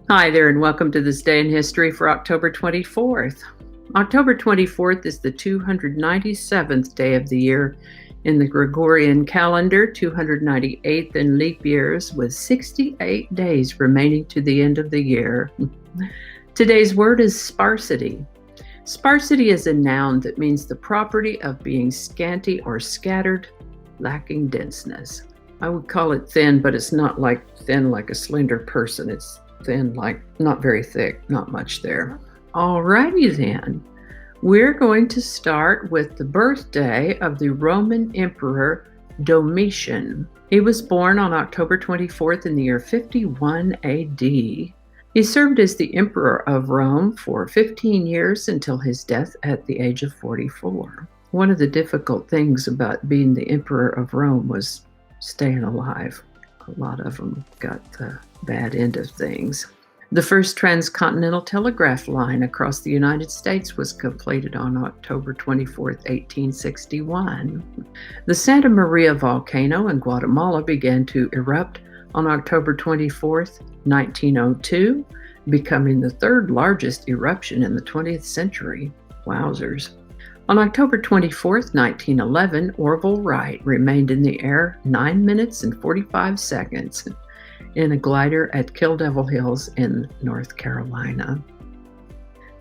Hi there, and welcome to this day in history for October 24th. October 24th is the 297th day of the year in the Gregorian calendar, 298th in leap years, with 68 days remaining to the end of the year. Today's word is sparsity. Sparsity is a noun that means the property of being scanty or scattered, lacking denseness. I would call it thin, but it's not like thin like a slender person. It's thin, like not very thick, not much there. Alrighty then. We're going to start with the birthday of the Roman Emperor Domitian. He was born on October 24th in the year 51 AD. He served as the Emperor of Rome for 15 years until his death at the age of 44. One of the difficult things about being the Emperor of Rome was staying alive. A lot of them got the bad end of things. The first transcontinental telegraph line across the United States was completed on October 24, 1861. The Santa Maria volcano in Guatemala began to erupt on October 24, 1902, becoming the third largest eruption in the 20th century. Wowzers. On October 24, 1911, Orville Wright remained in the air 9 minutes and 45 seconds in a glider at Kill Devil Hills in North Carolina.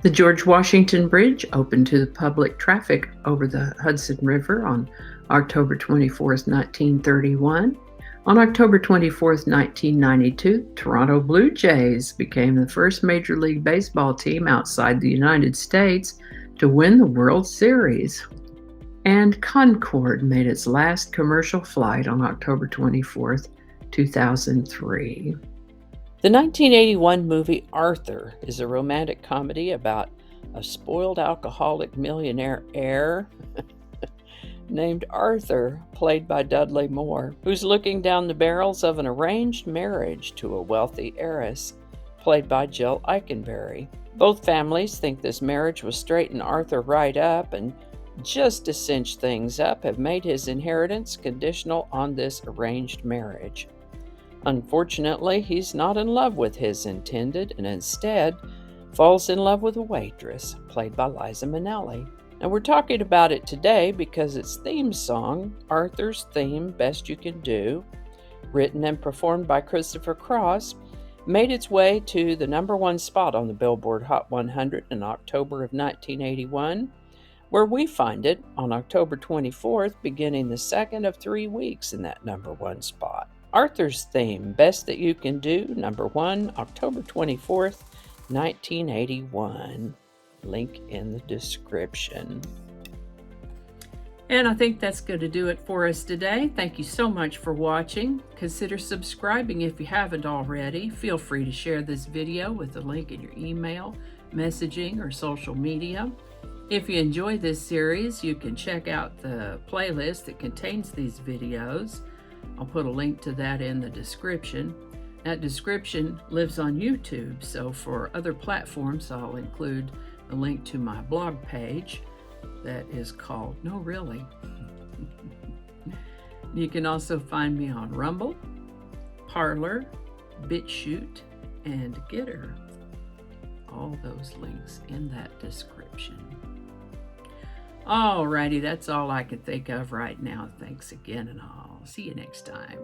The George Washington Bridge opened to the public traffic over the Hudson River on October 24, 1931. On October 24, 1992, Toronto Blue Jays became the first Major League Baseball team outside the United States to win the World Series. And Concorde made its last commercial flight on October 24th, 2003. The 1981 movie Arthur is a romantic comedy about a spoiled alcoholic millionaire heir named Arthur, played by Dudley Moore, who's looking down the barrels of an arranged marriage to a wealthy heiress, played by Jill Eikenberry. Both families think this marriage will straighten Arthur right up, and just to cinch things up, have made his inheritance conditional on this arranged marriage. Unfortunately, he's not in love with his intended, and instead falls in love with a waitress, played by Liza Minnelli. And we're talking about it today because its theme song, Arthur's Theme, Best You Can Do, written and performed by Christopher Cross, made its way to the #1 spot on the Billboard Hot 100 in October of 1981, where we find it on October 24th, beginning the second of 3 weeks in that #1 spot. Arthur's Theme, Best That You Can Do, #1, October 24th, 1981. Link in the description. And I think that's going to do it for us today. Thank you so much for watching. Consider subscribing if you haven't already. Feel free to share this video with a link in your email, messaging, or social media. If you enjoy this series, you can check out the playlist that contains these videos. I'll put a link to that in the description. That description lives on YouTube, so for other platforms, I'll include a link to my blog page that is called No Really. You can also find me on Rumble, Parler, BitChute, and Getter. All those links in that description. Alrighty, that's all I can think of right now. Thanks again, and I'll see you next time.